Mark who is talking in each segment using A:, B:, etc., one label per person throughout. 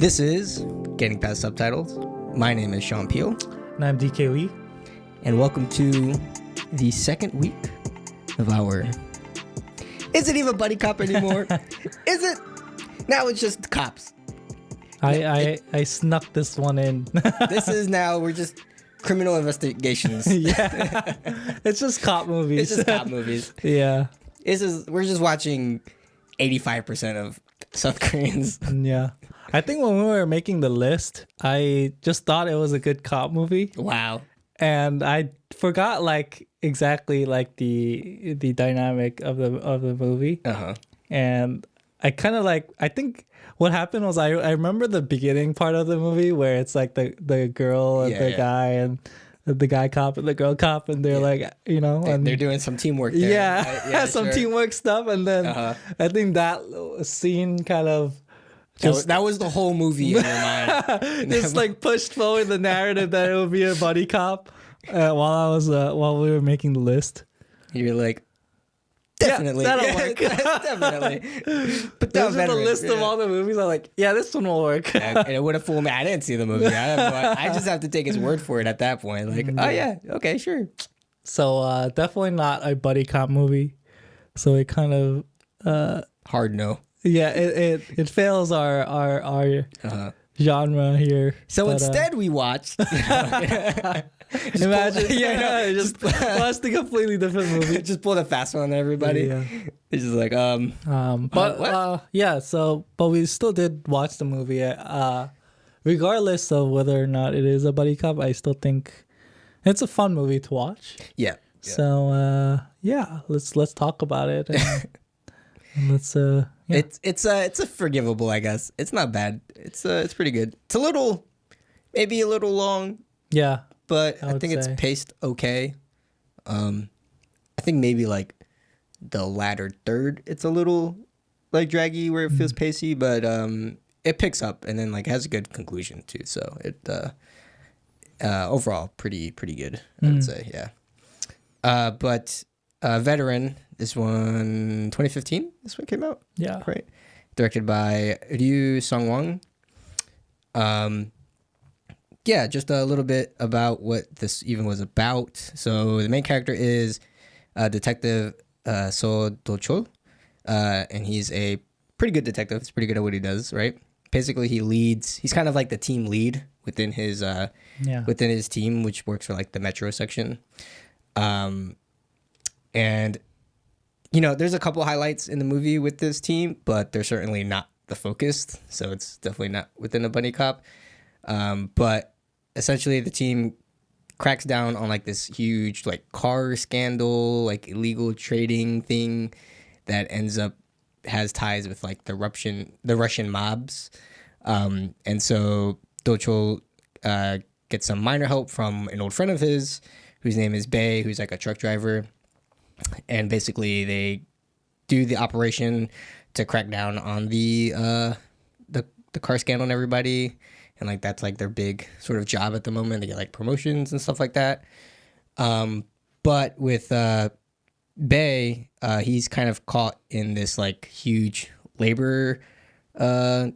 A: This is Getting Past Subtitles. My name is Sean Peel.
B: And I'm DK Lee.
A: And welcome to the second week of our... Is it even buddy cop anymore? Is it? Now it's just cops.
B: I snuck this one in.
A: This is now, we're just criminal investigations.
B: Yeah. It's just cop movies.
A: It's just cop movies.
B: Yeah.
A: We're just watching 85% of South Koreans.
B: Yeah. I think when we were making the list, I just thought it was a good cop movie.
A: Wow.
B: And I forgot exactly the dynamic of the movie.
A: Uh-huh.
B: And I kind of I think what happened was I remember the beginning part of the movie where it's like the girl and the guy and the guy cop and the girl cop and they're and
A: they're doing some teamwork there.
B: Yeah, some teamwork stuff. And then I think that scene kind of
A: that was the whole movie in your mind.
B: Just pushed forward the narrative that it would be a buddy cop while we were making the list.
A: You're like, definitely.
B: Yeah, that'll work.
A: Definitely. But
B: that was the list of all the movies. I'm like, yeah, this one will work.
A: And it would have fooled me. I didn't see the movie. I just have to take his word for it at that point. Like, oh yeah, okay, sure.
B: So definitely not a buddy cop movie. So it kind of
A: hard no.
B: Yeah, it fails our genre here.
A: So instead, we watched.
B: Imagine, just watched a completely different movie.
A: Just pulled a fast one on everybody. Yeah. It's just like
B: but we still did watch the movie. Regardless of whether or not it is a buddy cop, I still think it's a fun movie to watch.
A: Yeah.
B: So let's talk about it. And let's
A: It's a forgivable, I guess. It's not bad. It's pretty good. It's maybe a little long.
B: Yeah.
A: But I think it's paced okay. I think maybe the latter third, it's a little draggy where it feels pacey, but it picks up and then has a good conclusion too. So it overall pretty good, I would say. Yeah. But Veteran, this one 2015. This one came out.
B: Yeah.
A: Right. Directed by Ryoo Seung-wan. Yeah, just a little bit about what this even was about. So the main character is Detective Seo Do-cheol, and he's a pretty good detective. He's pretty good at what he does, right? Basically, he's kind of like the team lead within his team, which works for the Metro section. And there's a couple highlights in the movie with this team, but they're certainly not the focus. So it's definitely not within a buddy cop. But essentially the team cracks down on this huge car scandal, illegal trading thing that has ties with the Russian mobs. And so Do-cheol gets some minor help from an old friend of his whose name is Bae, who's a truck driver. And basically they do the operation to crack down on the car scandal and everybody. And that's their big sort of job at the moment. They get promotions and stuff like that. But with Bae, he's kind of caught in this huge labor what's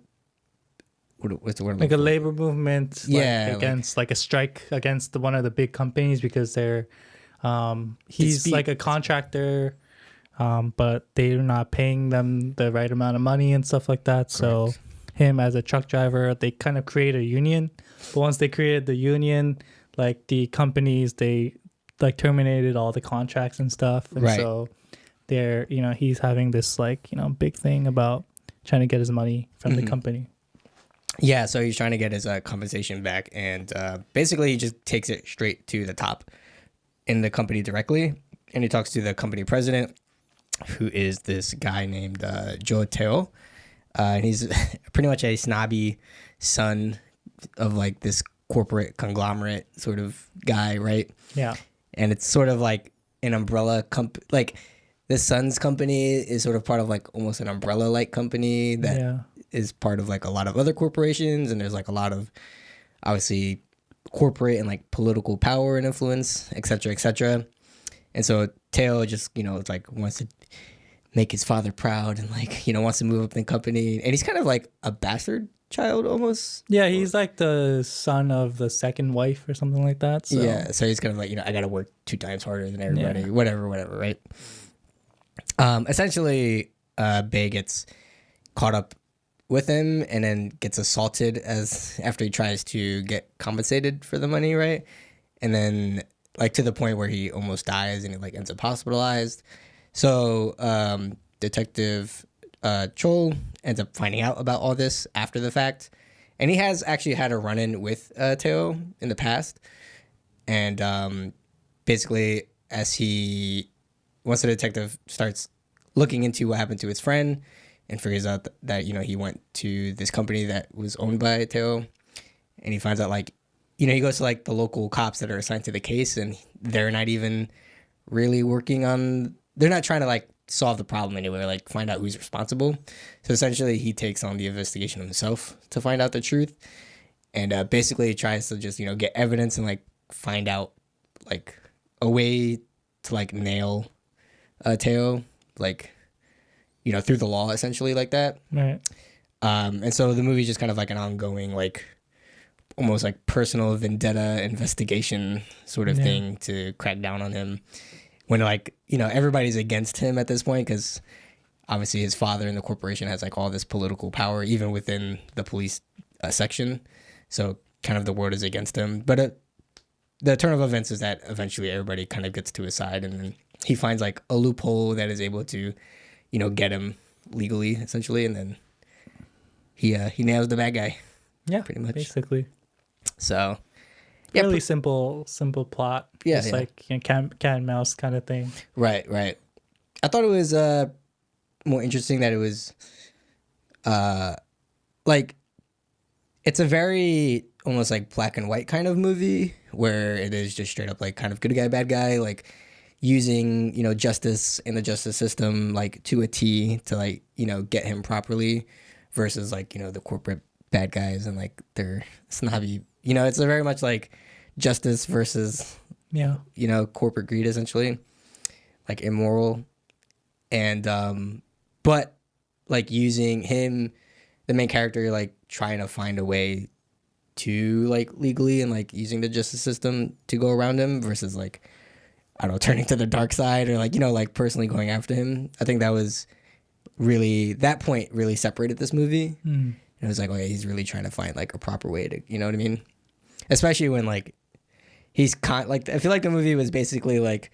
A: the word?
B: A labor movement against a strike against one of the big companies because they're he's a contractor, but they're not paying them the right amount of money and stuff like that. Correct. So him as a truck driver, they kind of create a union. But once they created the union, the companies, they terminated all the contracts and stuff. And so they're, he's having this big thing about trying to get his money from the company.
A: Yeah, so he's trying to get his compensation back. And basically he just takes it straight to the top in the company directly. And he talks to the company president, who is this guy named Jo Tae-oh. And he's pretty much a snobby son of this corporate conglomerate sort of guy, right?
B: Yeah.
A: And it's sort of an umbrella company. The son's company is sort of part of almost an umbrella-like company that is part of a lot of other corporations. And there's a lot of obviously corporate and political power and influence, et cetera, et cetera. And so Tae-oh just, wants to make his father proud and wants to move up in the company. And he's kind of a bastard child almost.
B: Yeah, he's like the son of the second wife or something like that. So.
A: Yeah, so he's kind of like, I got to work 2 times harder than everybody. Whatever, right? Essentially, Bae gets caught up with him and then gets assaulted after he tries to get compensated for the money, right? And then like to the point where he almost dies and he like ends up hospitalized. So Detective Chol ends up finding out about all this after the fact, and he has actually had a run-in with Tae-oh in the past. And basically, once the detective starts looking into what happened to his friend and figures out that he went to this company that was owned by Tae-oh, and he finds out like, he goes to like the local cops that are assigned to the case, and they're not even really they're not trying to like solve the problem anyway, or like find out who's responsible. So essentially he takes on the investigation himself to find out the truth, and basically tries to just get evidence and like find out like a way to like nail Tae-oh, like through the law, essentially, like that.
B: Right.
A: And so the movie is just kind of like an ongoing like almost like personal vendetta investigation sort of thing to crack down on him when like everybody's against him at this point, because obviously his father in the corporation has like all this political power even within the police section, so kind of the world is against him. But the turn of events is that eventually everybody kind of gets to his side, and then he finds like a loophole that is able to get him legally, essentially, and then he nails the bad guy.
B: Yeah,
A: pretty much,
B: basically.
A: So
B: really simple plot.
A: Yeah,
B: just like cat and mouse kind of thing.
A: Right. I thought it was more interesting that it was like it's a very almost like black and white kind of movie where it is just straight up like kind of good guy, bad guy, like using justice in the justice system like to a T to like get him properly, versus like the corporate bad guys and like their snobby. It's a very much like justice versus corporate greed, essentially, like immoral. And but like using him, the main character, like trying to find a way to like legally and like using the justice system to go around him, versus like I don't know, turning to the dark side or like like personally going after him. I think that point really separated this movie. It was like, oh yeah, he's really trying to find like a proper way to, what I mean? Especially when like I feel like the movie was basically like,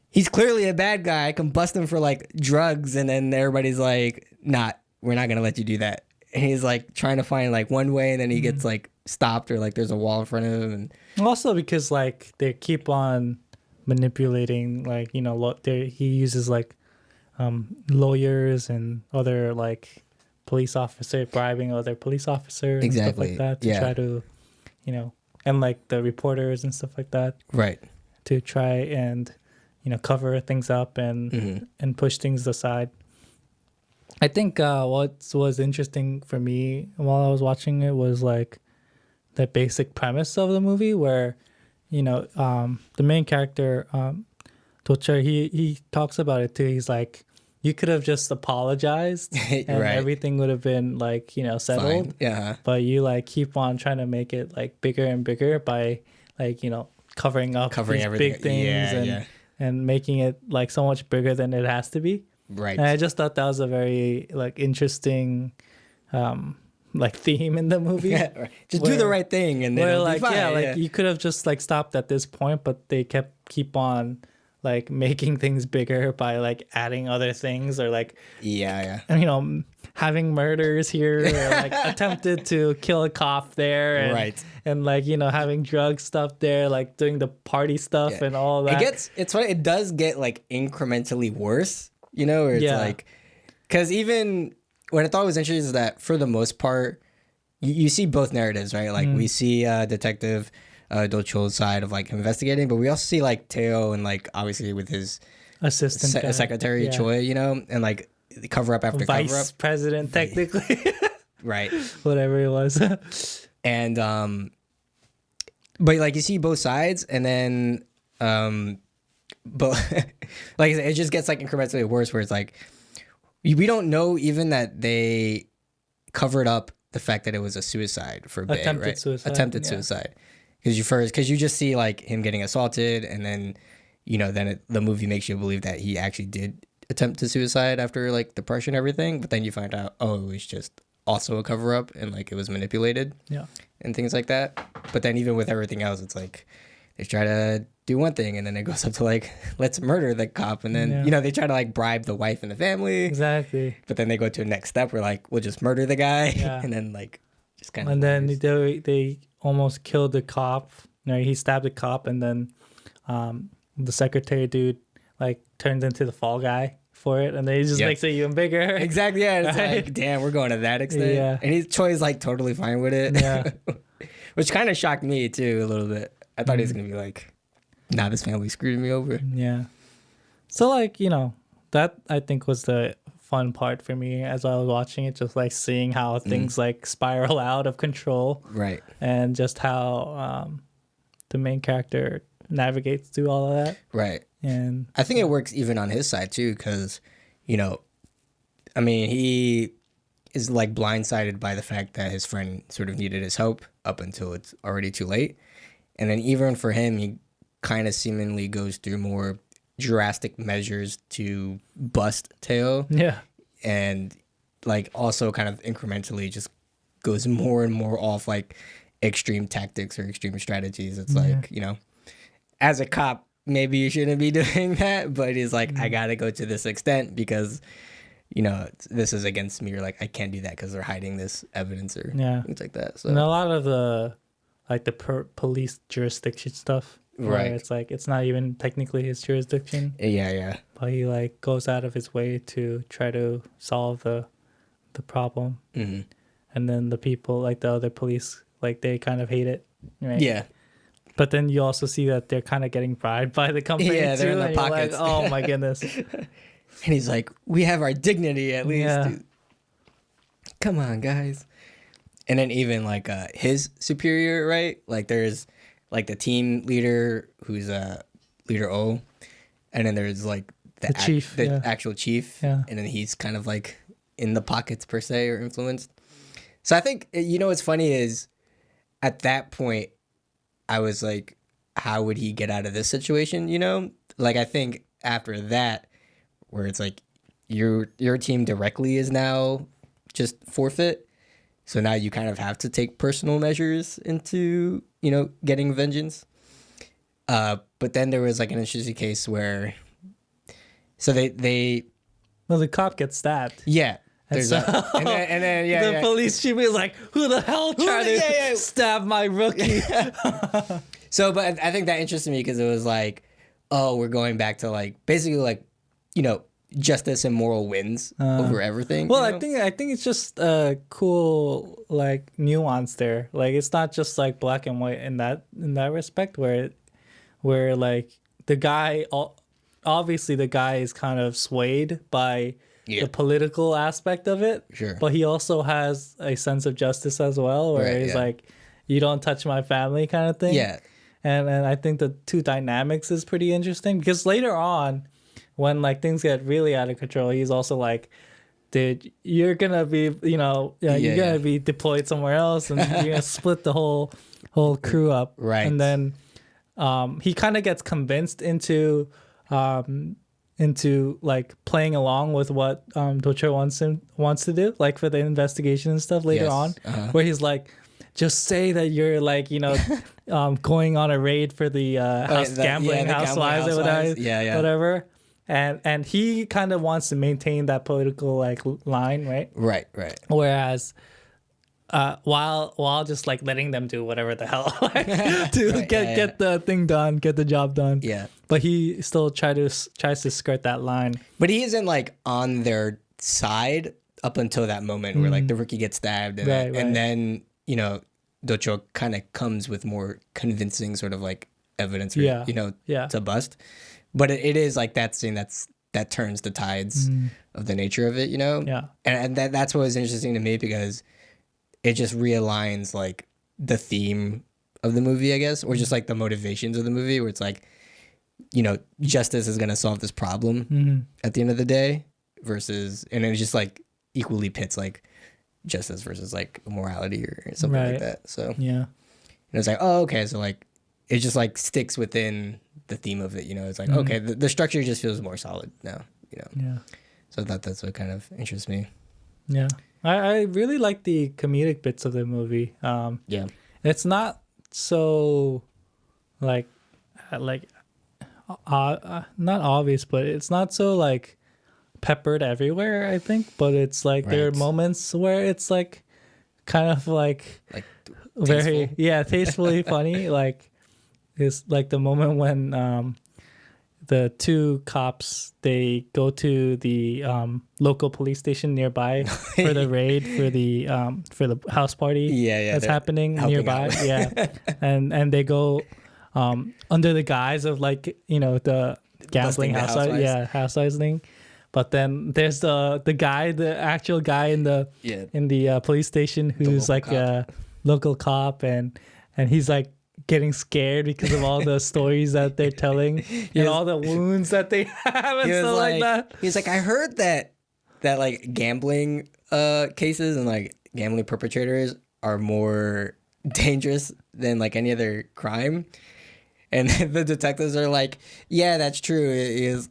A: he's clearly a bad guy. I can bust him for like drugs, and then everybody's like, we're not gonna let you do that. And he's like trying to find like one way, and then he gets like stopped, or like there's a wall in front of him. And
B: also because like they keep on manipulating, like he uses like lawyers and other like police officer, bribing other police officers and stuff like that to try to and like the reporters and stuff like that,
A: right,
B: to try and cover things up and push things aside. I think what was interesting for me while I was watching it was like the basic premise of the movie, where the main character Do-cheol, he talks about it too. He's like, you could have just apologized and everything would have been like settled.
A: Fine. Yeah.
B: But you like keep on trying to make it like bigger and bigger by like covering these
A: everything.
B: big things and making it like so much bigger than it has to be.
A: Right.
B: And I just thought that was a very like interesting like theme in the movie.
A: Yeah, right. Just do the right thing, and then
B: where like you could have just like stopped at this point, but they keep on like making things bigger by like adding other things, or like having murders here, or like attempted to kill a cop there, and, and like having drug stuff there, like doing the party stuff and all that.
A: It's funny, it does get like incrementally worse, where it's like, because even what I thought was interesting is that for the most part you see both narratives, right? Like we see Detective Do-cheol's side of like investigating, but we also see like Tae-oh and like obviously with his
B: assistant
A: secretary Choi, and like cover up after
B: vice
A: cover up,
B: president technically, right? Whatever it was,
A: and but like you see both sides, and then but like it just gets like incrementally worse, where it's like we don't know even that they covered up the fact that it was a suicide for Bae,
B: Attempted
A: right?
B: suicide.
A: Attempted suicide. Because you just see like him getting assaulted, and then, the movie makes you believe that he actually did attempt to suicide after like depression and everything. But then you find out, oh, it was just also a cover up, and like it was manipulated.
B: Yeah.
A: And things like that. But then even with everything else, it's like they try to do one thing, and then it goes up to like, let's murder the cop, and then they try to like bribe the wife and the family.
B: Exactly.
A: But then they go to a next step where like, we'll just murder the guy, and then like just kind of.
B: And then they almost killed the cop. He stabbed the cop, and then the secretary dude like turns into the fall guy for it, and then he just makes it even bigger.
A: Exactly. Yeah. It's like, damn, we're going to that extent. Yeah. And Choi's like totally fine with it.
B: Yeah.
A: Which kind of shocked me too a little bit. I thought he was gonna be like, nah, this family screwed me over.
B: Yeah. So like, that I think was the fun part for me as I was watching it, just like seeing how things like spiral out of control.
A: Right.
B: And just how the main character navigates through all of that.
A: Right.
B: And
A: I think it works even on his side too, because, he is like blindsided by the fact that his friend sort of needed his help up until it's already too late. And then even for him, he kind of seemingly goes through more drastic measures to bust Tae-oh.
B: Yeah.
A: And like also kind of incrementally just goes more and more off like extreme tactics or extreme strategies. It's like, as a cop, maybe you shouldn't be doing that, but he's like, I gotta go to this extent because, this is against me, or like I can't do that because they're hiding this evidence or things like that. So
B: and a lot of the like the police jurisdiction stuff, right? It's like it's not even technically his jurisdiction.
A: Yeah.
B: But he like goes out of his way to try to solve the problem, and then the people like the other police like they kind of hate it, right?
A: Yeah.
B: But then you also see that they're kind of getting bribed by the company.
A: Yeah, they're
B: too,
A: in the pockets.
B: Like, oh my goodness.
A: And he's like, we have our dignity at least.
B: Yeah.
A: Dude. Come on, guys. And then even like his superior, right? Like there's like the team leader who's leader O. And then there's like the
B: chief,
A: actual chief.
B: Yeah.
A: And then he's kind of like in the pockets per se or influenced. So I think, what's funny is at that point, I was like, how would he get out of this situation? Like I think after that, where it's like your team directly is now just forfeit. So now you kind of have to take personal measures into, getting vengeance. But then there was like an interesting case where, so they
B: well, the cop gets stabbed.
A: Yeah.
B: And
A: so, and then
B: the police chief is like, who the hell tried to stab my rookie?
A: So, but I think that interested me because it was like, oh, we're going back to like, basically like, justice and moral wins over everything.
B: Well, I think it's just a cool like nuance there. Like it's not just like black and white in that respect where like the guy, obviously the guy is kind of swayed by the political aspect of it.
A: Sure.
B: But he also has a sense of justice as well, where he's like, you don't touch my family kind of thing.
A: Yeah.
B: And I think the two dynamics is pretty interesting because later on, when like things get really out of control, he's also like, dude, you're gonna be, you're gonna be deployed somewhere else, and you're gonna split the whole crew up.
A: Right.
B: And then he kind of gets convinced into like playing along with what Do-cheol wants to do, like for the investigation and stuff later on, where he's like, just say that you're like, going on a raid for the gambling housewives or whatever. And he kind of wants to maintain that political like line, right?
A: Right.
B: Whereas while just like letting them do whatever the hell get the thing done, get the job done.
A: Yeah.
B: But he still tries to skirt that line.
A: But he isn't like on their side up until that moment where like the rookie gets stabbed and then, Do-cheol kind of comes with more convincing sort of like evidence or, to bust. But it is like that scene that turns the tides of the nature of it,
B: Yeah.
A: And that's what was interesting to me because it just realigns like the theme of the movie, I guess, or just like the motivations of the movie where it's like, justice is going to solve this problem at the end of the day versus, and it just like equally pits like justice versus like morality or something like that. So
B: yeah,
A: and it's like, oh, okay, so like it just like sticks within the theme of it, you know. It's like, okay, the structure just feels more solid now, you know.
B: Yeah.
A: So that's what kind of interests me.
B: Yeah, I really like the comedic bits of the movie.
A: Yeah,
B: it's not so like not obvious, but it's not so like peppered everywhere, I think. But it's like there are moments where it's like kind of like very tastefully funny. Like it's like the moment when the two cops, they go to the local police station nearby for the raid for the house party that's happening nearby. And they go under the guise of like, you know, the gambling housewives thing. But then there's the guy, the actual guy in the police station who's like a local cop, and he's like getting scared because of all the stories that they're telling and all the wounds that they have and stuff like that.
A: He's like, I heard that like gambling cases and like gambling perpetrators are more dangerous than like any other crime. And the detectives are like, yeah, that's true. It's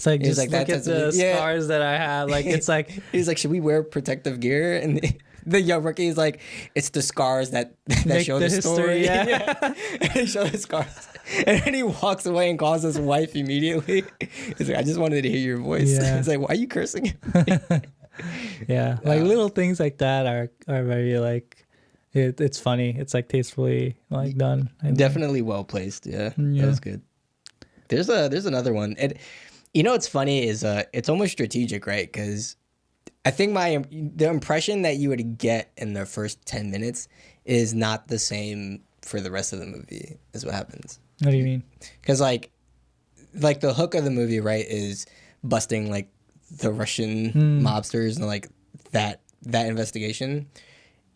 B: like, just like, look at the scars that I have. Like, it's like,
A: he's like, should we wear protective gear? And the young rookie is like, it's the scars that show the story. And he shows the scars. And then he walks away and calls his wife immediately. He's like, I just wanted to hear your voice. It's like, why are you cursing?
B: Like little things like that are very like, it's funny. It's like tastefully like done.
A: Definitely well placed. Yeah, that was good. There's another one. And you know what's funny is it's almost strategic, right? Because I think the impression that you would get in the first 10 minutes is not the same for the rest of the movie is what happens.
B: What do you mean?
A: Because like the hook of the movie, right, is busting like the Russian mobsters and like that investigation.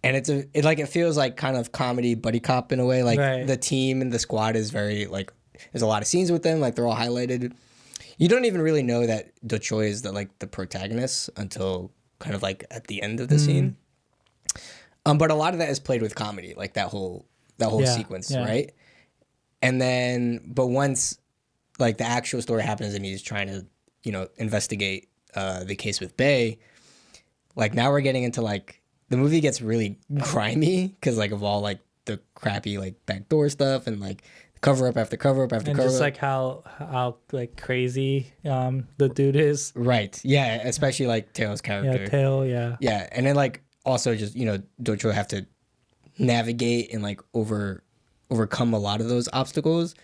A: And it feels like kind of comedy buddy cop in a way. Like the team and the squad is very like, there's a lot of scenes with them. Like they're all highlighted. You don't even really know that Do-cheol is the protagonist until kind of like at the end of the scene. But a lot of that is played with comedy, like that whole sequence, right? And then, but once like the actual story happens and he's trying to, you know, investigate the case with Bae, like now we're getting into like, the movie gets really grimy because like of all like the crappy like backdoor stuff and like cover up after cover up after cover up.
B: And just like how like crazy the dude is.
A: Right. Yeah. Especially like Taeho's character.
B: Yeah. Tae-oh.
A: Yeah. And then like also just, you know, Do-cheol have to navigate and like overcome a lot of those obstacles.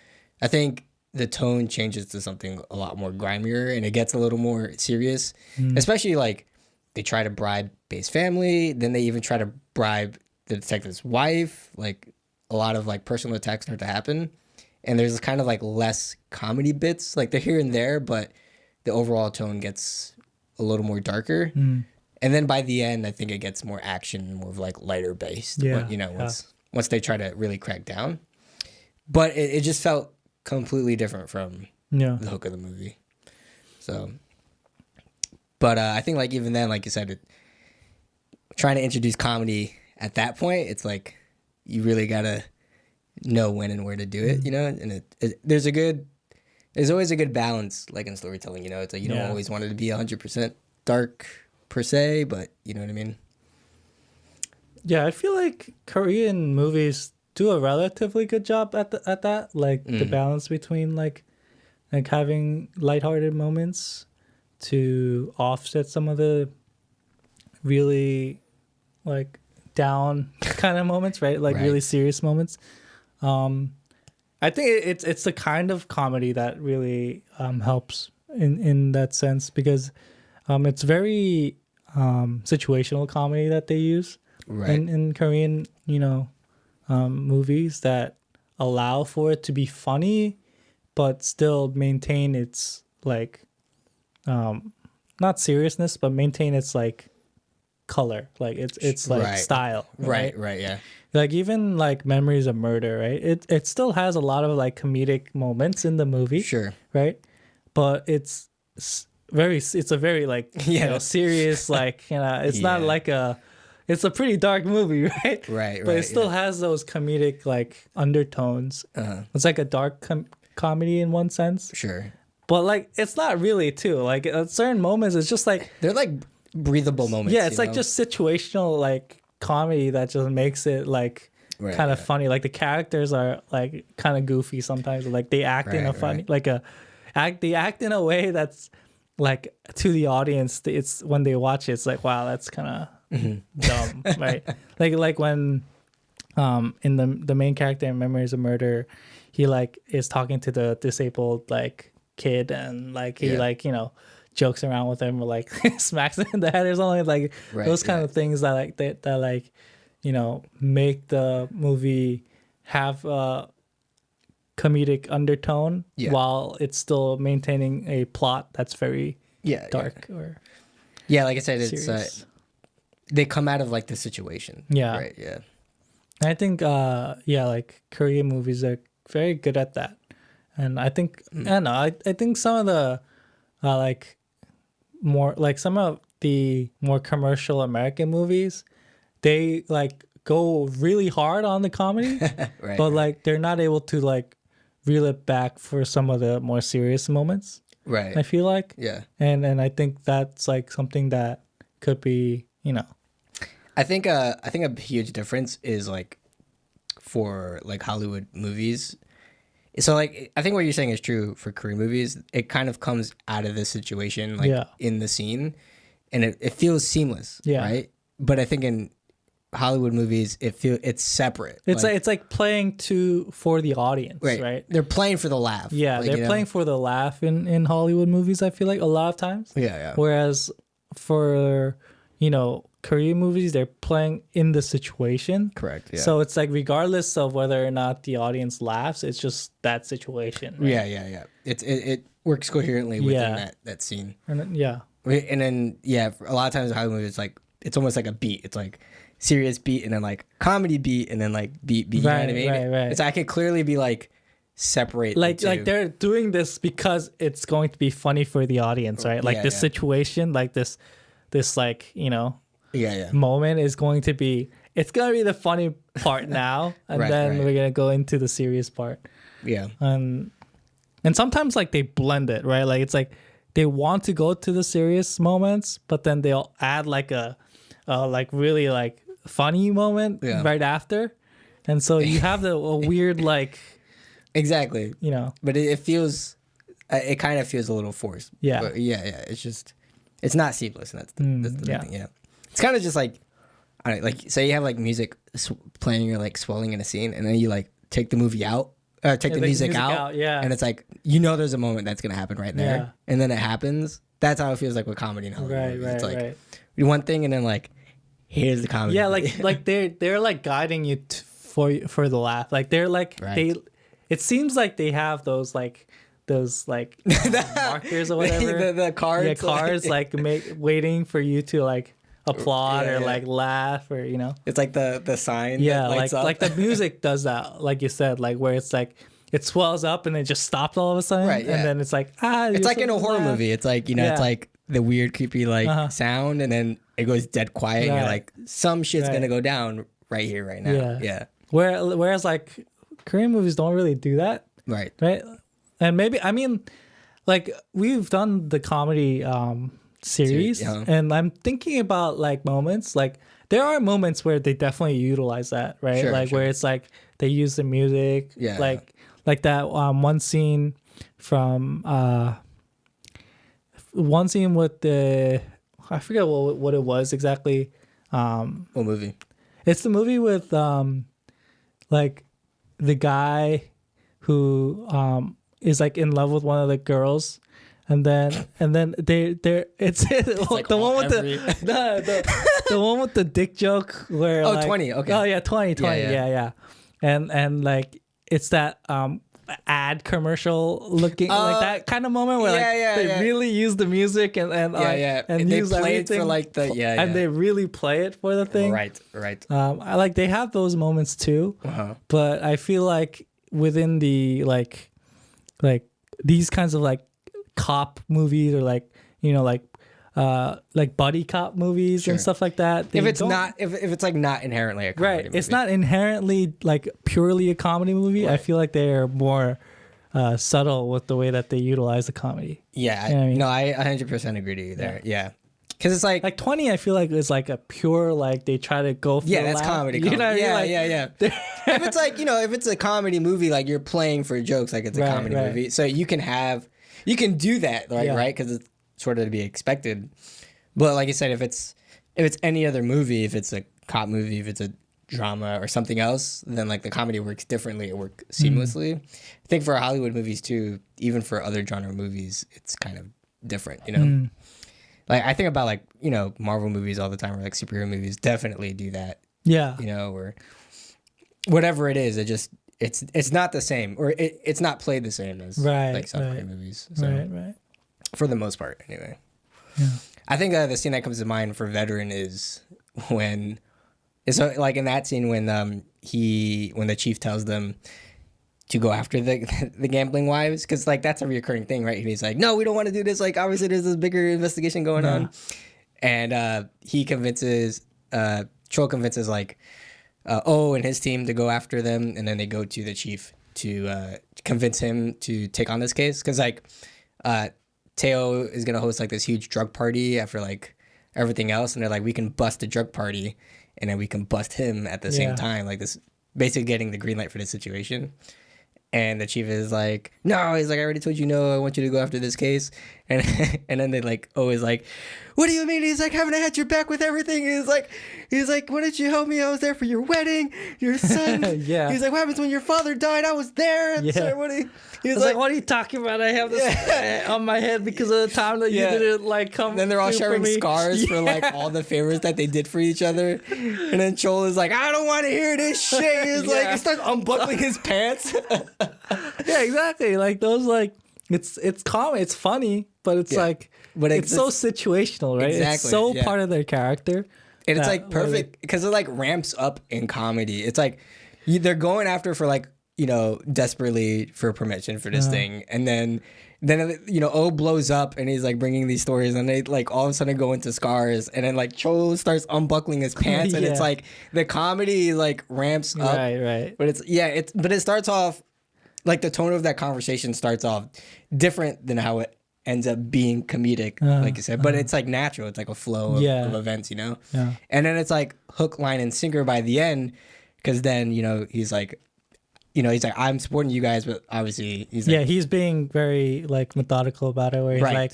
A: I think the tone changes to something a lot more grimier and it gets a little more serious, especially like they try to bribe Bae's family. Then they even try to bribe the detective's wife. Like a lot of like personal attacks start to happen. And there's kind of like less comedy bits. Like they're here and there, but the overall tone gets a little more darker. And then by the end, I think it gets more action, more of like lighter based.
B: Yeah.
A: But, you know, once they try to really crack down. But it just felt completely different from the hook of the movie. So, but I think like even then, like you said, trying to introduce comedy at that point, it's like you really gotta know when and where to do it, you know. And there's always a good balance, like in storytelling, you know. It's like you don't always want it to be 100% dark per se, but you know what I mean.
B: Yeah, I feel like Korean movies do a relatively good job at that, like the balance between like having lighthearted moments to offset some of the really like down kind of moments, right? Like really serious moments. I think it's the kind of comedy that really helps in that sense because it's very situational comedy that they use in Korean, you know, movies that allow for it to be funny, but still maintain its like not seriousness, but maintain its like color, like it's like style, right?
A: Yeah.
B: Like even like Memories of Murder, right? It still has a lot of like comedic moments in the movie,
A: sure,
B: right? But it's a very like you know serious like you know it's not like a it's a pretty dark movie, right?
A: Right.
B: But it still has those comedic like undertones. It's like a dark comedy in one sense.
A: Sure.
B: But like it's not really too. Like at certain moments, it's just like
A: they're like breathable moments.
B: Yeah, it's like just situational like comedy that just makes it like kind of funny. Like the characters are like kind of goofy sometimes. Like they act in a funny they act in a way that's like to the audience. It's when they watch it, it's like wow, that's kind of dumb, right? Like when in the main character in Memories of Murder, he like is talking to the disabled like kid and like he like, you know, jokes around with him or like smacks him in the head or something, like those kind of things that like that like, you know, make the movie have a comedic undertone while it's still maintaining a plot that's very dark or
A: like I said,
B: serious.
A: It's they come out of like the situation. Right. Yeah.
B: And I think like Korean movies are very good at that. And I think I don't know, I think some of the like more like some of the more commercial American movies, they like go really hard on the comedy, but like they're not able to like reel it back for some of the more serious moments. Right. I feel like. Yeah. And I think that's like something that could be, you know.
A: I think a huge difference is like for like Hollywood movies. So like I think what you're saying is true for Korean movies. It kind of comes out of the situation like in the scene, and it feels seamless, right? But I think in Hollywood movies, it's separate.
B: It's like playing for the audience, right?
A: They're playing for the laugh.
B: Yeah, like, they're playing for the laugh in Hollywood movies. I feel like a lot of times. Yeah. Whereas for Korean movies, they're playing in the situation. Correct. Yeah. So it's like regardless of whether or not the audience laughs, it's just that situation. Right?
A: Yeah. It works coherently within that scene.
B: And
A: then a lot of times in Hollywood movies, it's almost like a beat. It's like serious beat and then like comedy beat and then like beat. You know what I mean? Right. It's I can clearly be like separate
B: like they're doing this because it's going to be funny for the audience, right? Like this situation, like this like moment is going to be the funny part now, and then we're gonna go into the serious part. Yeah. And sometimes like they blend it, right? Like it's like they want to go to the serious moments, but then they'll add like a like really like funny moment right after, and so you have a weird like
A: exactly, but it feels it kind of feels a little forced. But it's just it's not seamless, and that's the thing. Yeah, it's kind of just like I don't know, like say you have like music playing or like swelling in a scene, and then you like take the movie out. Take the music out, and it's like there's a moment that's gonna happen right there, and then it happens. That's how it feels like with comedy now. Right. It's like one thing, and then like here's the comedy.
B: Yeah, like they're like guiding you for the laugh. Like they're like it seems like they have those like markers or whatever.
A: the cards.
B: Yeah, cards like waiting for you to like applaud or like laugh or
A: it's like the sign
B: like the music does that, like you said, like where it's like it swells up and it just stops all of a sudden, and then it's like
A: it's like in a horror movie, it's like it's like the weird creepy like sound, and then it goes dead quiet and you're like some shit's gonna go down right here right now.
B: Whereas like Korean movies don't really do that, right? And maybe I mean like we've done the comedy series, and I'm thinking about like moments, like there are moments where they definitely utilize that, right? Where it's like they use the music, like that one scene from one scene with the I forget what it was exactly.
A: What movie?
B: It's the movie with like the guy who is like in love with one of the girls. And then it's like the one with the one with the dick joke where
A: 20, okay.
B: Oh yeah, 20 yeah. And like it's that ad commercial looking like that kind of moment where they really use the music and
A: and they
B: use
A: play it for like the
B: and they really play it for the thing.
A: Right.
B: I like they have those moments too, but I feel like within the like these kinds of like cop movies or like like like buddy cop movies and stuff like that.
A: If it's not inherently a comedy movie.
B: It's not inherently like purely a comedy movie. I feel like they're more subtle with the way that they utilize the comedy.
A: Yeah, you know what I mean? No, I 100% agree to you there. Yeah. Because it's like
B: 20, I feel like it's like a pure, like they try to go for
A: that's comedy.
B: You know what I mean?
A: Yeah. If it's like, if it's a comedy movie, like you're playing for jokes, like it's a comedy movie. So you can do that, right? Because it's sort of to be expected. But like you said, if it's any other movie, if it's a cop movie, if it's a drama or something else, then like the comedy works differently. It works seamlessly. I think for Hollywood movies too, even for other genre movies, it's kind of different, Like I think about like, Marvel movies all the time, or like superhero movies definitely do that.
B: Yeah.
A: Or whatever it is, it's not the same, or it's not played the same as like South Korean movies. So,
B: right.
A: For the most part, anyway.
B: Yeah.
A: I think the scene that comes to mind for Veteran is when it's like in that scene when the chief tells them to go after the gambling wives, because like that's a reoccurring thing, right? And he's like, no, we don't want to do this. Like obviously there's this bigger investigation going on, and he convinces Chol convinces like and his team to go after them, and then they go to the chief to convince him to take on this case, because like Tae-oh is gonna host like this huge drug party after like everything else, and they're like, we can bust the drug party and then we can bust him at the same time, like this, basically getting the green light for this situation. And the chief is like, no, he's like, I already told you no, I want you to go after this case. And then they like, is like, what do you mean? He's like, haven't I had your back with everything? He's like, why didn't you help me? I was there for your wedding, your son. He's like, what happens when your father died? I was there at the ceremony. He's like,
B: what are you talking about? I have this on my head because of the time that you didn't like come.
A: Then they're all sharing scars for like all the favors that they did for each other. And then Chol is like, I don't want to hear this shit. He's like, he starts unbuckling his pants.
B: Yeah, exactly. Like those, like it's common, it's funny, but it's like, but it's so situational, right? Exactly. It's so part of their character,
A: and it's like perfect because it like ramps up in comedy. It's like they're going after for like desperately for permission for this thing, and then O blows up and he's like bringing these stories, and they like all of a sudden go into scars, and then like Cho starts unbuckling his pants, and it's like the comedy like ramps up,
B: right.
A: But it starts off. Like the tone of that conversation starts off different than how it ends up being comedic, like you said. But it's like natural. It's like a flow of events, Yeah. And then it's like hook, line, and sinker by the end, because then he's like, I'm supporting you guys, but obviously
B: he's being very like methodical about it. Where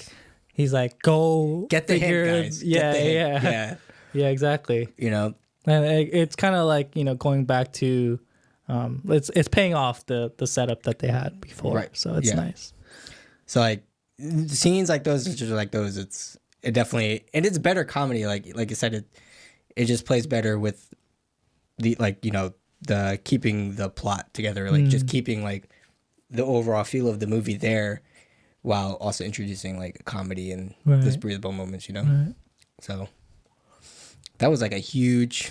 B: he's like, go
A: get the hint, guys.
B: Yeah, exactly.
A: And
B: it's kind of like going back to. It's paying off the setup that they had before, right? So it's nice.
A: So like scenes like those, it definitely, and it's better comedy. Like you said, it just plays better with the the keeping the plot together, like just keeping like the overall feel of the movie there, while also introducing like comedy and those breathable moments,
B: Right.
A: So that was like a huge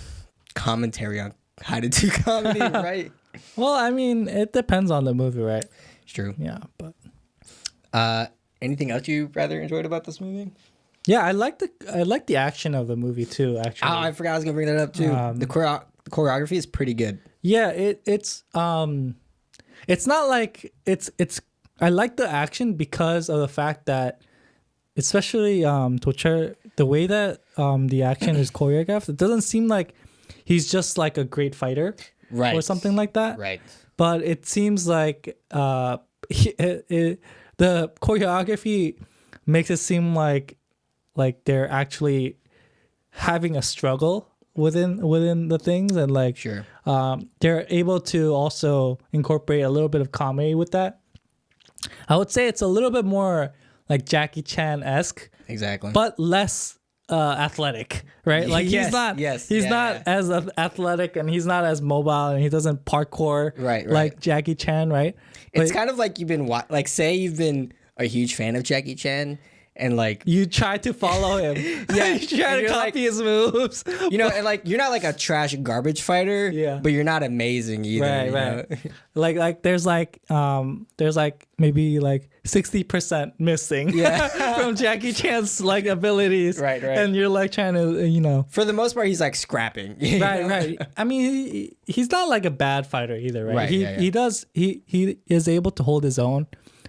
A: commentary on how to do comedy, right?
B: Well, I mean, it depends on the movie, right?
A: It's true.
B: Yeah, but
A: anything else you rather enjoyed about this movie?
B: Yeah, I like the action of the movie too. Actually,
A: I forgot I was gonna bring that up too. The choreography is pretty good.
B: Yeah, it's not like it's. I like the action because of the fact that, especially Do-cheol, the way that the action is choreographed, it doesn't seem like he's just like a great fighter, right, or something like that.
A: Right.
B: But it seems like the choreography makes it seem like they're actually having a struggle within the things, and like
A: sure,
B: they're able to also incorporate a little bit of comedy with that. I would say it's a little bit more like Jackie Chan-esque,
A: exactly,
B: but less athletic, right? Like he's not as athletic, and he's not as mobile, and he doesn't parkour
A: right.
B: like Jackie Chan, right?
A: It's kind of like you've been say you've been a huge fan of Jackie Chan, and like
B: you try to follow him.
A: Yeah,
B: you try to copy his moves.
A: You know, and like you're not like a trash garbage fighter.
B: Yeah,
A: but you're not amazing either.
B: Right. Like there's like maybe like 60% missing. From Jackie Chan's like abilities.
A: Right.
B: And you're like trying to
A: For the most part, he's like scrapping.
B: Right. I mean, he's not like a bad fighter either, right? He is able to hold his own,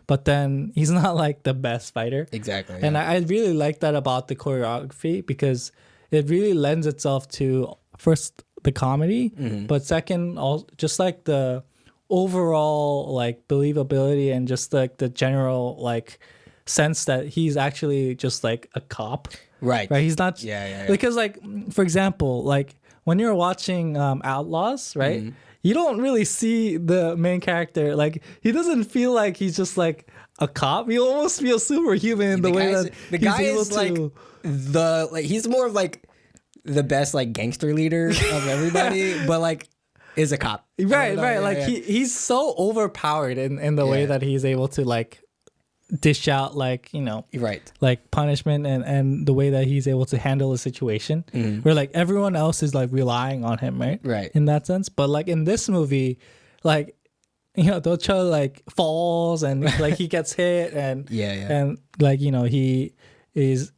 B: but then he's not like the best fighter.
A: Exactly.
B: And I really like that about the choreography because it really lends itself to first the comedy, but second, just like the overall like believability and just like the general like sense that he's actually just like a cop.
A: Right.
B: He's not.
A: Yeah.
B: Because like, for example, like when you're watching Outlaws, right? You don't really see the main character. Like he doesn't feel like he's just like a cop. You almost feel superhuman in the way that
A: the guy is like he's more of like the best like gangster leader of everybody, but like is a cop.
B: Right. Like he's so overpowered in the way that he's able to like dish out like like punishment and the way that he's able to handle a situation where like everyone else is like relying on him, right in that sense. But like in this movie, like Do-cheol like falls and like he gets hit and and like he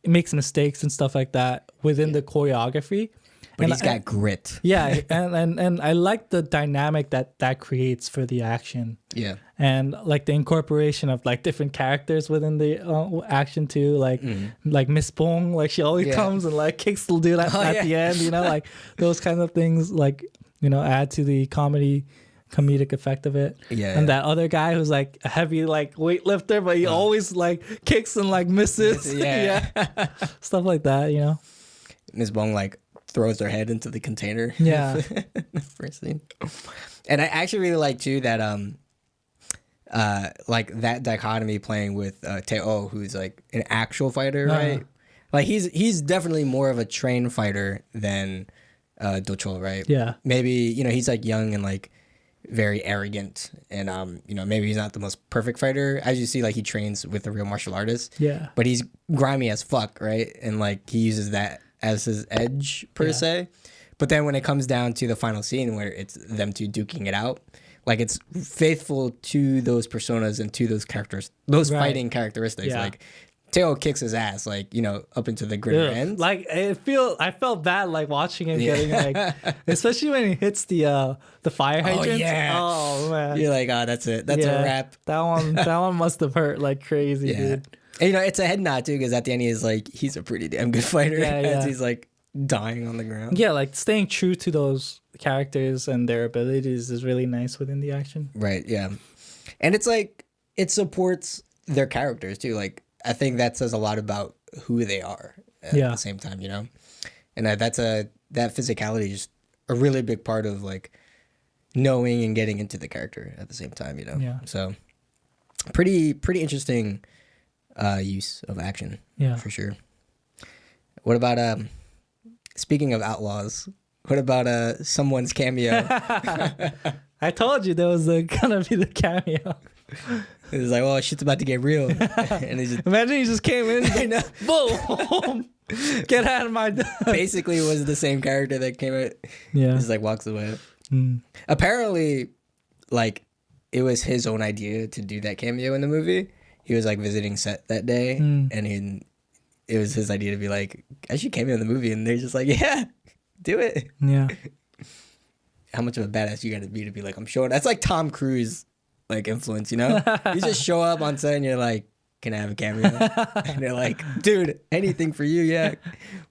B: makes mistakes and stuff like that within the choreography.
A: But he's got grit.
B: Yeah, and I like the dynamic that creates for the action.
A: Yeah.
B: And like the incorporation of like different characters within the action too. Like like Miss Bong, like she always comes and like kicks the dude at the end, like those kinds of things like, add to the comedic effect of it.
A: Yeah.
B: And that other guy who's like a heavy like weightlifter, but he always like kicks and like misses.
A: Yeah.
B: Stuff like that,
A: Miss Bong like throws her head into the container.
B: Yeah.
A: The first scene. And I actually really like too that like that dichotomy playing with Tae-oh, who's like an actual fighter, right? Like he's definitely more of a trained fighter than Do-cheol, right?
B: Yeah.
A: Maybe, he's like young and like very arrogant and maybe he's not the most perfect fighter. As you see, like he trains with a real martial artist.
B: Yeah.
A: But he's grimy as fuck, right? And like he uses that as his edge per se. But then when it comes down to the final scene where it's them two duking it out, like it's faithful to those personas and to those characters, those fighting characteristics.
B: Yeah.
A: Like Tae-oh kicks his ass, like, up into the gritter end.
B: Like I felt bad like watching him getting like, especially when he hits the fire hydrant. Oh man.
A: You're like, oh, that's it. That's a wrap.
B: That one must have hurt like crazy, dude.
A: And, it's a head nod too, because at the end he's like, he's a pretty damn good fighter as he's like dying on the ground.
B: Yeah, like staying true to those characters and their abilities is really nice within the action. Right,
A: yeah. And it's like, it supports their characters too. Like, I think that says a lot about who they are at the same time, And that physicality is just a really big part of like knowing and getting into the character at the same time,
B: Yeah.
A: So pretty interesting use of action.
B: Yeah.
A: For sure. What about speaking of Outlaws, what about someone's cameo?
B: I told you there was gonna be the cameo.
A: It was like, well, shit's about to get real. And
B: imagine he just came in, boom, get out of my.
A: Basically, it was the same character that came out.
B: Yeah,
A: just like walks away. Apparently, like it was his own idea to do that cameo in the movie. He was like visiting set that day, and it was his idea to be like, I should cameo in the movie, and they're just like, yeah, do it.
B: Yeah.
A: How much of a badass you got to be like, I'm showing. That's like Tom Cruise. Like influence, You just show up on set and you're like, can I have a cameo? And they're like, dude, anything for you, yeah.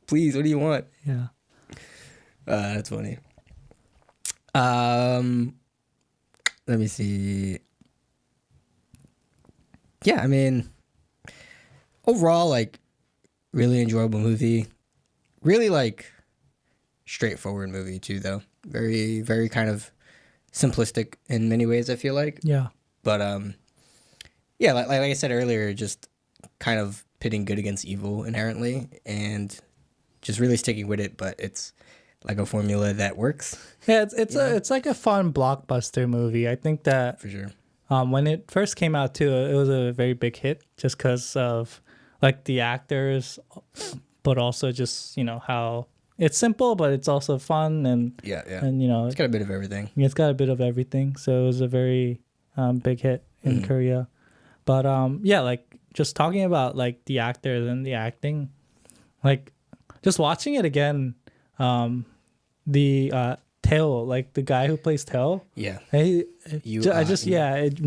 A: Please, what do you want?
B: Yeah.
A: That's funny. Let me see. Yeah, I mean, overall, like, really enjoyable movie. Really, like, straightforward movie, too, though. Very, very kind of simplistic in many ways, I feel like.
B: Yeah.
A: But yeah, like I said earlier, just kind of pitting good against evil inherently and just really sticking with it, but it's like a formula that works.
B: Yeah, it's like a fun blockbuster movie. I think that
A: for sure.
B: When it first came out too, it was a very big hit just because of like the actors, but also just how it's simple, but it's also fun and and
A: it's got a bit of everything.
B: It's got a bit of everything. So it was a very big hit in Korea. But like just talking about like the actors and the acting, like just watching it again, the Tae-oh, like the guy who plays Tae-oh.
A: Yeah.
B: I'm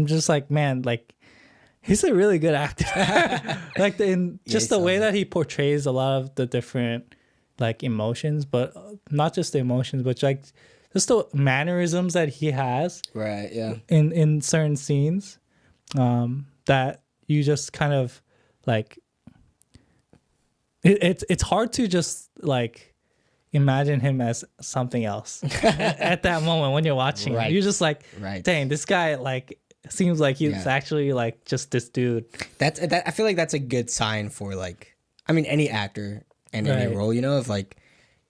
B: just like, man, like he's a really good actor. Like the way that he portrays a lot of the different like emotions, but not just the emotions, but like just the mannerisms that he has.
A: Right. Yeah.
B: In certain scenes, that you just kind of like. It's hard to just like imagine him as something else at that moment when you're watching. Right. You're just like, dang, this guy like seems like he's actually like just this dude.
A: I feel like that's a good sign for like, I mean, any actor and any role, if like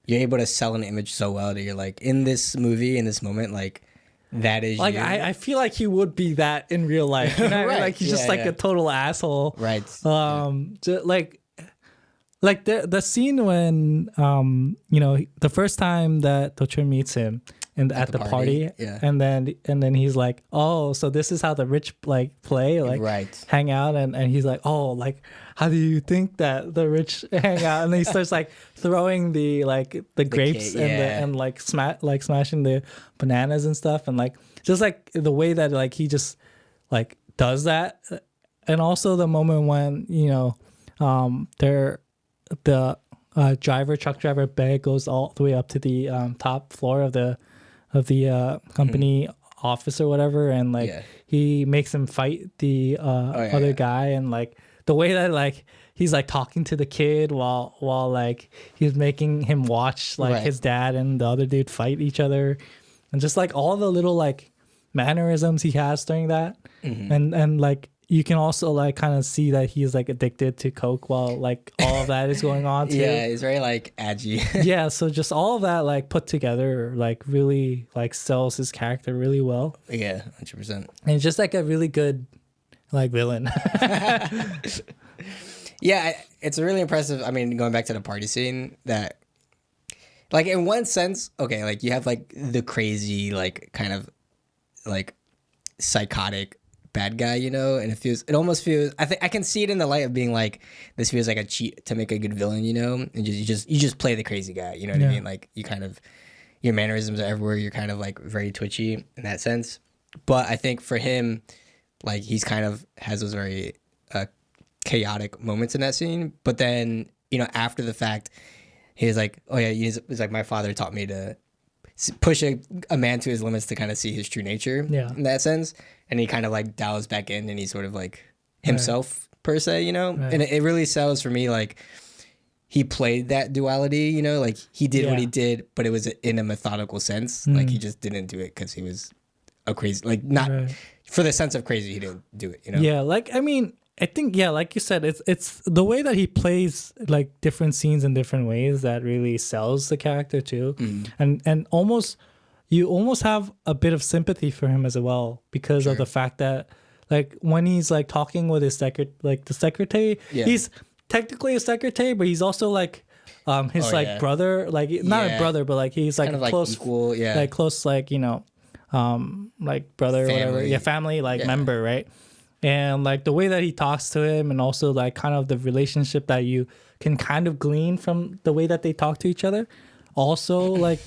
A: you're able to sell an image so well that you're like in this movie, in this moment, like that is
B: like I feel like he would be that in real life. You know? Like he's just like a total asshole.
A: Right.
B: Like the scene when the first time that Do-cheol meets him at the party and then he's like, oh, so this is how the rich like play, like hang out, and he's like, oh, like how do you think that the rich hang out? And then he starts like throwing the grapes and smashing the bananas and stuff, and like just like the way that like he just like does that. And also the moment when the truck driver bag goes all the way up to the top floor of the company office or whatever, and like he makes him fight the other guy, and like the way that like he's like talking to the kid while like he's making him watch like his dad and the other dude fight each other, and just like all the little like mannerisms he has during that, and like you can also like kind of see that he's like addicted to coke while like all of that is going on too.
A: Yeah, he's very like edgy.
B: Yeah, so just all of that like put together like really like sells his character really well.
A: Yeah, 100%.
B: And it's just like a really good like villain.
A: Yeah, it's really impressive. I mean, going back to the party scene, that like in one sense, okay, like you have like the crazy like kind of like psychotic bad guy, and it almost feels, I think I can see it in the light of being like, this feels like a cheat to make a good villain, and you just play the crazy guy, you know what I mean? Like you kind of, your mannerisms are everywhere, you're kind of like very twitchy in that sense. But I think for him, like he's kind of has those very chaotic moments in that scene, but then after the fact he's like, oh yeah, he's like, my father taught me to push a man to his limits to kind of see his true nature in that sense, and he kind of like dials back in and he's sort of like himself per se, and it really sells for me like he played that duality, like he did what he did, but it was in a methodical sense. Like he just didn't do it because he was a crazy, like not for the sense of crazy, he didn't do it,
B: Yeah, like I mean, I think like you said, it's the way that he plays like different scenes in different ways that really sells the character too, and you almost have a bit of sympathy for him as well because of the fact that like when he's like talking with his secretary, he's technically a secretary, but he's also like his brother, like not a brother, but like he's like kind of close, like equal, like close, like like brother, family. Or whatever, family, like member, right? And like the way that he talks to him, and also like kind of the relationship that you can kind of glean from the way that they talk to each other, also like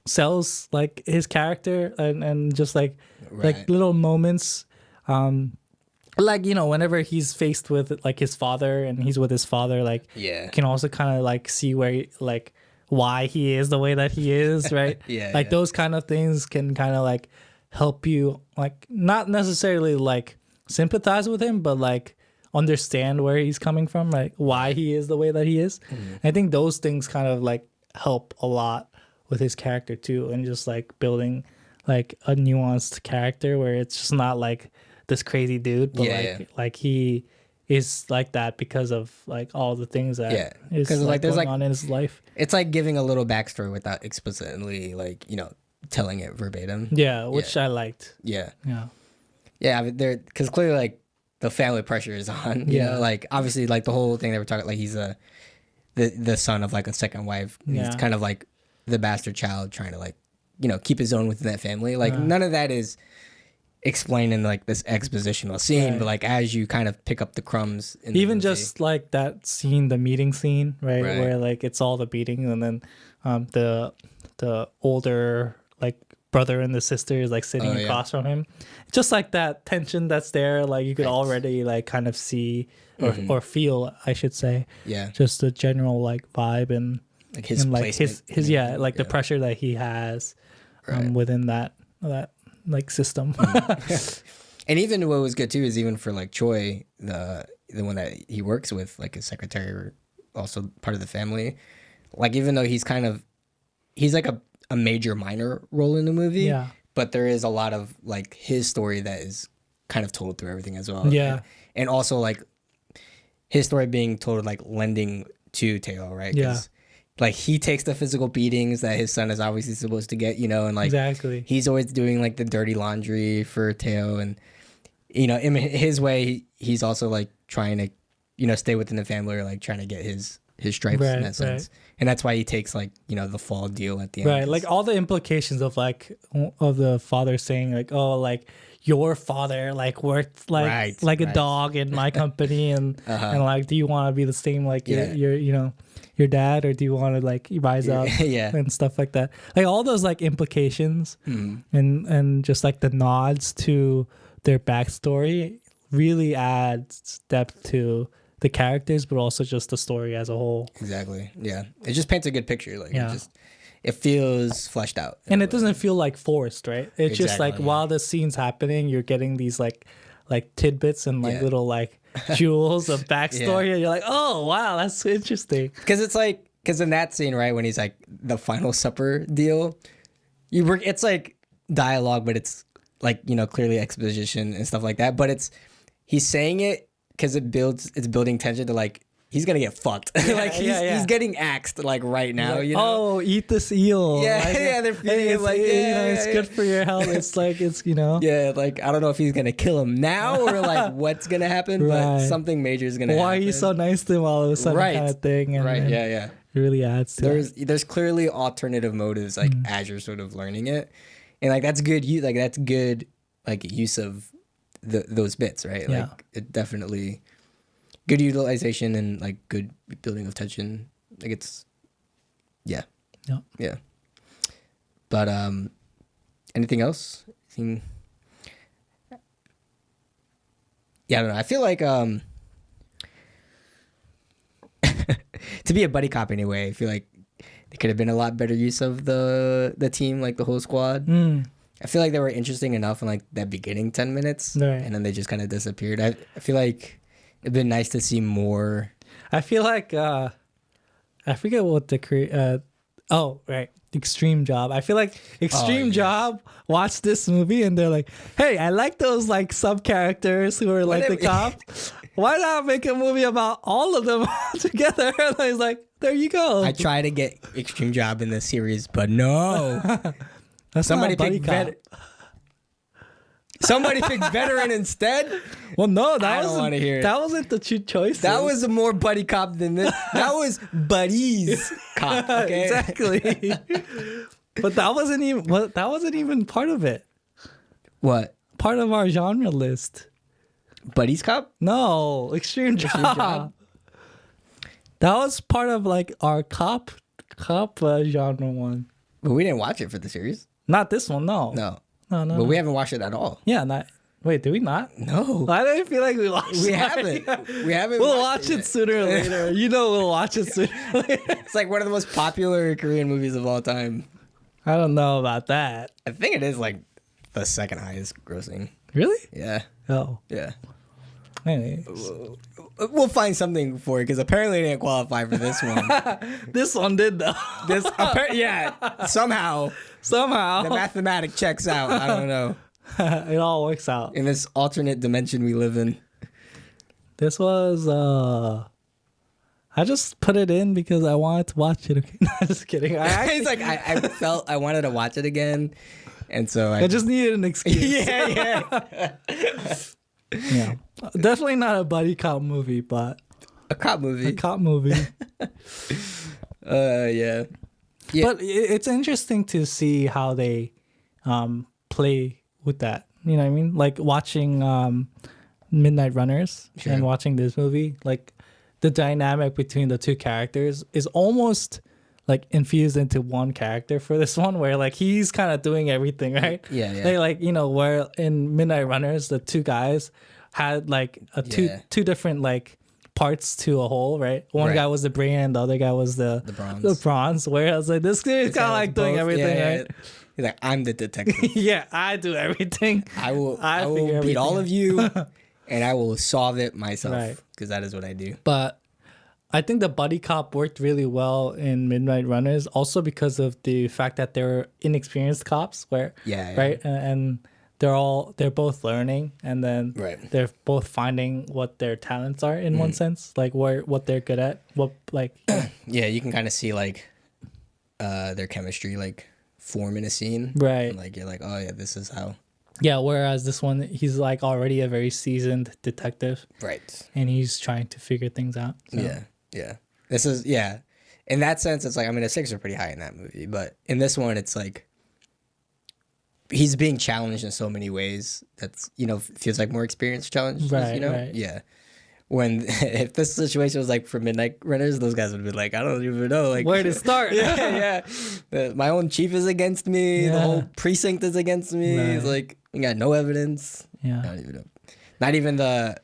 B: sells like his character, and just like little moments, like whenever he's faced with like his father and he's with his father, like you can also kind of like see where like why he is the way that he is, right? Those kind of things can kind of like help you like not necessarily like sympathize with him, but like understand where he's coming from, like why he is the way that he is. I think those things kind of like help a lot with his character too, and just like building like a nuanced character where it's just not like this crazy dude, but like he is like that because of like all the things that is like going on in his life.
A: It's like giving a little backstory without explicitly like telling it verbatim.
B: Which I liked.
A: Yeah, I mean, because clearly, like, the family pressure is on. You know, like obviously like the whole thing that we're talking, like he's the son of like a second wife. He's kind of like the bastard child trying to like, you know, keep his own within that family. Like none of that is explained in like this expositional scene, but like as you kind of pick up the crumbs in
B: even the just like that scene, the meeting scene, right? Where like it's all the beating, and then the older like brother and the sister is like sitting across from him. Just like that tension that's there, like you could already like kind of see or feel, I should say. Yeah. Just the general like vibe and like his the pressure that he has within that like system.
A: And even what was good too is even for like Choi, the one that he works with, like his secretary, or also part of the family. Like even though he's like a major minor role in the movie, but there is a lot of like his story that is kind of told through everything as well. Yeah, and also like his story being told like lending to Tae-oh, right? Yeah. Like he takes the physical beatings that his son is obviously supposed to get, you know, and like he's always doing like the dirty laundry for Tae-oh, and you know, in his way, he's also like trying to, you know, stay within the family, or like trying to get his stripes in that sense, and that's why he takes like, you know, the fall deal at the end.
B: Right, like all the implications of like of the father saying like, oh, like your father like worked like a dog in my company, and and like, do you want to be the same like your you know, your dad, or do you want to like rise up and stuff like that, like all those like implications and just like the nods to their backstory really adds depth to the characters, but also just the story as a whole.
A: Exactly. Yeah, it just paints a good picture. Like it feels fleshed out,
B: and it doesn't feel like forced, right? It's just like while the scene's happening, you're getting these like tidbits and like little like jewels of backstory, and you're like, oh wow, that's interesting.
A: Because in that scene, right, when he's like the final supper deal, it's like dialogue, but it's like, you know, clearly exposition and stuff like that. But he's saying it because it's building tension to like he's gonna get fucked. Like he's getting axed like right now.
B: Like,
A: you know?
B: Oh, eat this eel.
A: Yeah,
B: like,
A: they're feeding him like,
B: it's good for your health. It's like, it's, you know.
A: Yeah, like I don't know if he's gonna kill him now or like what's gonna happen, but something major is gonna happen.
B: Why are you so nice to him all of a sudden, kind of thing? And,
A: yeah.
B: It really adds to
A: there's clearly alternative motives, like as you're sort of learning it, and like that's good. That's good like use of those bits, right? Like it definitely. Good utilization and like good building of tension. Like it's, yeah. But anything else? Yeah, I don't know. I feel like to be a buddy cop anyway, I feel like there could have been a lot better use of the team, like the whole squad. I feel like they were interesting enough in like that beginning 10 minutes, and then they just kind of disappeared. I feel like it'd been nice to see more.
B: I feel like I forget what the Extreme Job. I feel like Extreme Job watched this movie and they're like, hey, I like those like sub characters who are like the cop. Why not make a movie about all of them together? And I was like, there you go.
A: I try to get Extreme Job in this series, but no. Somebody picked Somebody picked veteran instead.
B: Well, no, that wasn't the choice.
A: That was a more buddy cop than this. That was buddies cop. Okay?
B: Exactly. But that wasn't even part of it.
A: What?
B: Part of our genre list.
A: Buddies cop?
B: No, Extreme Job. That was part of like our cop genre one.
A: But we didn't watch it for the series.
B: Not this one. No.
A: But we haven't watched it at all.
B: Yeah, wait, did we not?
A: No.
B: I didn't feel like we watched it.
A: We haven't. We haven't.
B: We'll watch it sooner or later. You know we'll watch it sooner or later.
A: It's like one of the most popular Korean movies of all time.
B: I don't know about that.
A: I think it is like the second highest grossing.
B: Really?
A: Yeah.
B: Oh.
A: Yeah.
B: Anyways.
A: We'll find something for it because apparently it didn't qualify for this one.
B: This one did though.
A: Somehow the mathematic checks out. I don't know.
B: It all works out
A: in this alternate dimension we live in.
B: This was I just put it in because I wanted to watch it. Okay, no, just kidding.
A: It's like I felt I wanted to watch it again, and so
B: I just needed an excuse.
A: Yeah.
B: Definitely not a buddy cop movie, but
A: a cop movie.
B: A cop movie.
A: Yeah.
B: But it's interesting to see how they play with that. You know what I mean? Like watching Midnight Runners and watching this movie, like the dynamic between the two characters is almost like infused into one character for this one, where like he's kind of doing everything, right?
A: Yeah.
B: They like, you know, where in Midnight Runners the two guys had like two different like parts to a whole, right? One guy was the brain and the other guy was the bronze. Whereas like this guy is kind of like doing everything, right?
A: He's like, I'm the detective.
B: Yeah, I do everything.
A: I will beat all of you, and I will solve it myself, because that is what I do.
B: But I think the buddy cop worked really well in Midnight Runners, also because of the fact that they're inexperienced cops, right? And they're both learning, and then they're both finding what their talents are in one sense, like what they're good at, what like.
A: Yeah, you can kind of see like their chemistry like form in a scene,
B: right?
A: And, like you're like, oh yeah, this is how.
B: Yeah, whereas this one, he's like already a very seasoned detective,
A: right?
B: And he's trying to figure things out. So.
A: Yeah. This is in that sense, it's like, I mean, the stakes are pretty high in that movie, but in this one, it's like he's being challenged in so many ways. That's, you know, feels like more experienced challenges,
B: right?
A: You know,
B: right.
A: Yeah. When if this situation was like for Midnight Runners, those guys would be like, I don't even know like
B: where to start.
A: Yeah. My own chief is against me. The whole precinct is against me. Right. It's like, we got no evidence.
B: Yeah.
A: I don't even know. Not even the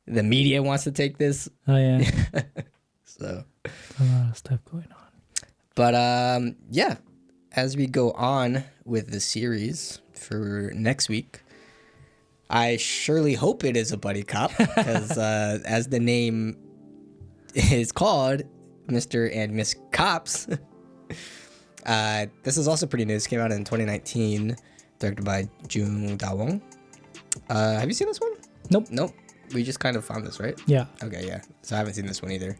A: media wants to take this.
B: Oh yeah.
A: So
B: a lot of stuff going on.
A: But yeah, as we go on with the series for next week, I surely hope it is a buddy cop, because as the name is called, Mr. and Miss Cops. This is also pretty new. This came out in 2019, directed by Jo Tae-oh. Have you seen this one? Nope. We just kind of found this, right?
B: Yeah.
A: Okay, yeah. So I haven't seen this one either.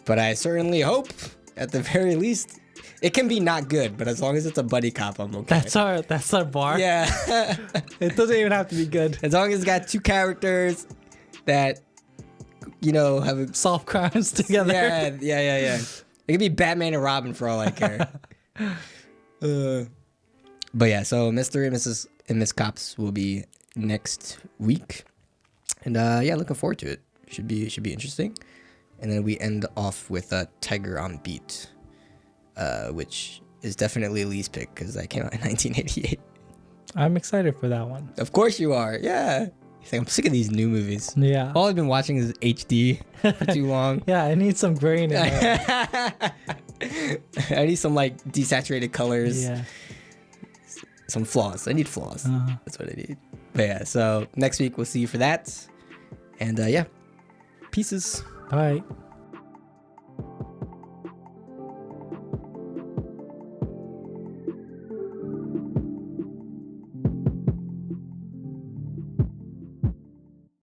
A: But I certainly hope, at the very least, it can be not good, but as long as it's a buddy cop, I'm okay.
B: That's our bar.
A: Yeah.
B: It doesn't even have to be good.
A: As long as it's got two characters that, you know, have
B: solve crimes together.
A: Yeah. It could be Batman and Robin for all I care. But yeah, so Mr. and Miss Cops will be next week. And yeah, looking forward to it. Should be interesting. And then we end off with Tiger on Beat, which is definitely Lee's pick because that came out in 1988.
B: I'm excited for that one.
A: Of course you are. Yeah. He's like, I'm sick of these new movies.
B: Yeah.
A: All I've been watching is HD for too long.
B: Yeah, I need some grain in there.
A: I need some like desaturated colors.
B: Yeah.
A: Some flaws. I need flaws. That's what I need. But yeah, so next week we'll see you for that. And yeah, pieces.
B: Bye.